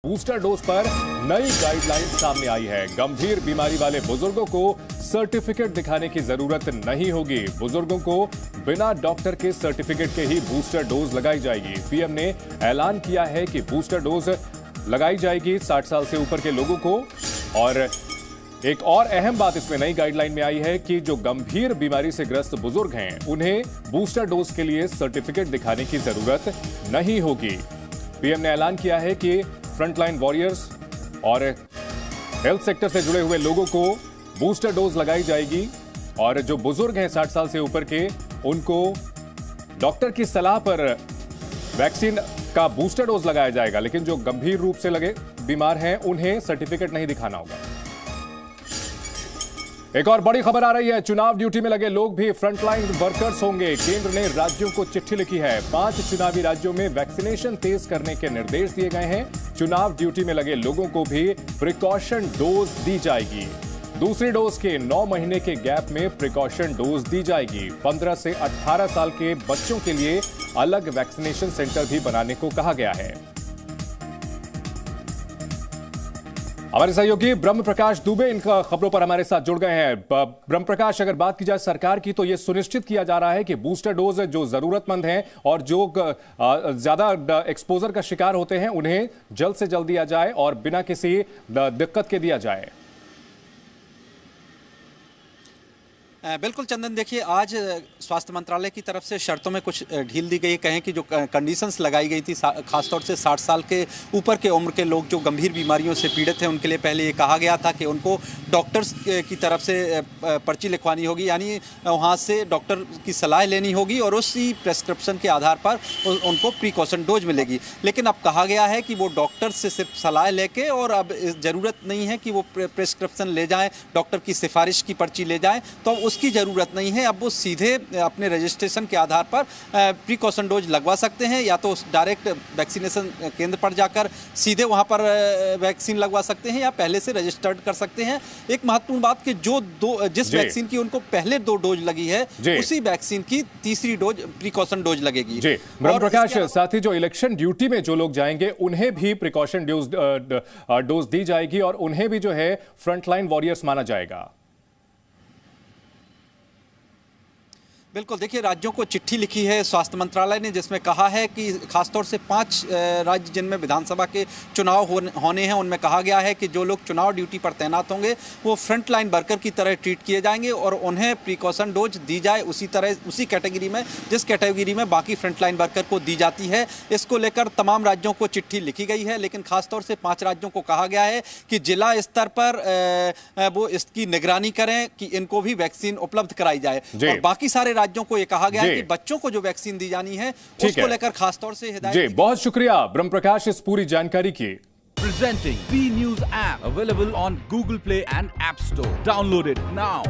Booster dose पर नई guideline सामने आई है। गंभीर बीमारी वाले बुजुर्गों को सर्टिफिकेट दिखाने की जरूरत नहीं होगी। बुजुर्गों को बिना डॉक्टर के सर्टिफिकेट के ही बूस्टर डोज लगाई जाएगी। पीएम ने ऐलान किया है कि बूस्टर डोज लगाई जाएगी 60 साल से ऊपर के लोगों को। और एक और अहम बात इसमें नई गाइडलाइन में आई है कि जो गंभीर बीमारी से ग्रस्त बुजुर्ग हैं, उन्हें बूस्टर डोज के लिए सर्टिफिकेट दिखाने की जरूरत नहीं होगी। पीएम ने ऐलान किया है कि फ्रंटलाइन वॉरियर्स और हेल्थ सेक्टर से जुड़े हुए लोगों को बूस्टर डोज लगाई जाएगी। और जो बुजुर्ग हैं 60 साल से ऊपर के, उनको डॉक्टर की सलाह पर वैक्सीन का बूस्टर डोज लगाया जाएगा। लेकिन जो गंभीर रूप से लगे बीमार हैं, उन्हें सर्टिफिकेट नहीं दिखाना होगा। एक और बड़ी खबर आ रही है। चुनाव ड्यूटी में लगे लोग भी फ्रंटलाइन वर्कर्स होंगे। केंद्र ने राज्यों को चिट्ठी लिखी है। 5 चुनावी राज्यों में वैक्सीनेशन तेज करने के निर्देश दिए गए हैं। चुनाव ड्यूटी में लगे लोगों को भी प्रिकॉशन डोज दी जाएगी। दूसरी डोज के 9 महीने के गैप में प्रिकॉशन डोज दी जाएगी। 15 से 18 साल के बच्चों के लिए अलग वैक्सीनेशन सेंटर भी बनाने को कहा गया है। हमारे सहयोगी ब्रह्म प्रकाश दुबे इन खबरों पर हमारे साथ जुड़ गए हैं। ब्रह्म प्रकाश, अगर बात की जाए सरकार की, तो यह सुनिश्चित किया जा रहा है कि बूस्टर डोज जो जरूरतमंद हैं और जो ज्यादा एक्सपोजर का शिकार होते हैं, उन्हें जल्द से जल्द दिया जाए और बिना किसी दिक्कत के दिया जाए। बिल्कुल चंदन, देखिए आज स्वास्थ्य मंत्रालय की तरफ से शर्तों में कुछ ढील दी गई है। कहें कि जो कंडीशंस लगाई गई थी, खासतौर से 60 साल के ऊपर के उम्र के लोग जो गंभीर बीमारियों से पीड़ित हैं, उनके लिए पहले ये कहा गया था कि उनको डॉक्टर्स की तरफ से पर्ची लिखवानी होगी, यानी वहाँ से डॉक्टर की सलाह लेनी होगी और उसी प्रेस्क्रिप्शन के आधार पर उनको प्रिकॉशन डोज मिलेगी। लेकिन अब कहा गया है कि वो डॉक्टर से सिर्फ सलाह लेके, और अब ज़रूरत नहीं है कि वो प्रेस्क्रिप्शन ले जाएँ, डॉक्टर की सिफारिश की पर्ची ले जाएँ, तो उसकी ज़रूरत नहीं है। अब वो सीधे अपने रजिस्ट्रेशन के आधार पर प्रिकॉशन डोज लगवा सकते हैं, या तो डायरेक्ट वैक्सीनेशन केंद्र पर जाकर सीधे वहां पर वैक्सीन लगवा सकते हैं, या पहले से रजिस्टर्ड कर सकते हैं। एक महत्वपूर्ण बात कि जिस वैक्सीन की उनको पहले 2 डोज लगी है, उसी वैक्सीन की तीसरी डोज प्रिकॉशन डोज लगेगी। ब्रह्म प्रकाश, साथ ही जो इलेक्शन ड्यूटी में जो लोग जाएंगे, उन्हें भी प्रिकॉशन डोज दी जाएगी और उन्हें भी जो है फ्रंटलाइन वॉरियर्स माना जाएगा। बिल्कुल, देखिए राज्यों को चिट्ठी लिखी है स्वास्थ्य मंत्रालय ने, जिसमें कहा है कि खासतौर से 5 राज्य जिनमें विधानसभा के चुनाव होने हैं, उनमें कहा गया है कि जो लोग चुनाव ड्यूटी पर तैनात होंगे वो फ्रंटलाइन वर्कर की तरह ट्रीट किए जाएंगे और उन्हें प्रिकॉशन डोज दी जाए उसी कैटेगरी में जिस कैटेगरी में बाकी फ्रंटलाइन वर्कर को दी जाती है। इसको लेकर तमाम राज्यों को चिट्ठी लिखी गई है, लेकिन खासतौर से 5 राज्यों को कहा गया है कि जिला स्तर पर वो इसकी निगरानी करें कि इनको भी वैक्सीन उपलब्ध कराई जाए। और बाकी सारे राज्यों को यह कहा गया है कि बच्चों को जो वैक्सीन दी जानी है, उसको लेकर खासतौर से हिदायत। बहुत शुक्रिया ब्रह्म प्रकाश इस पूरी जानकारी की। Presenting B News app available on Google Play and App Store. Download it now.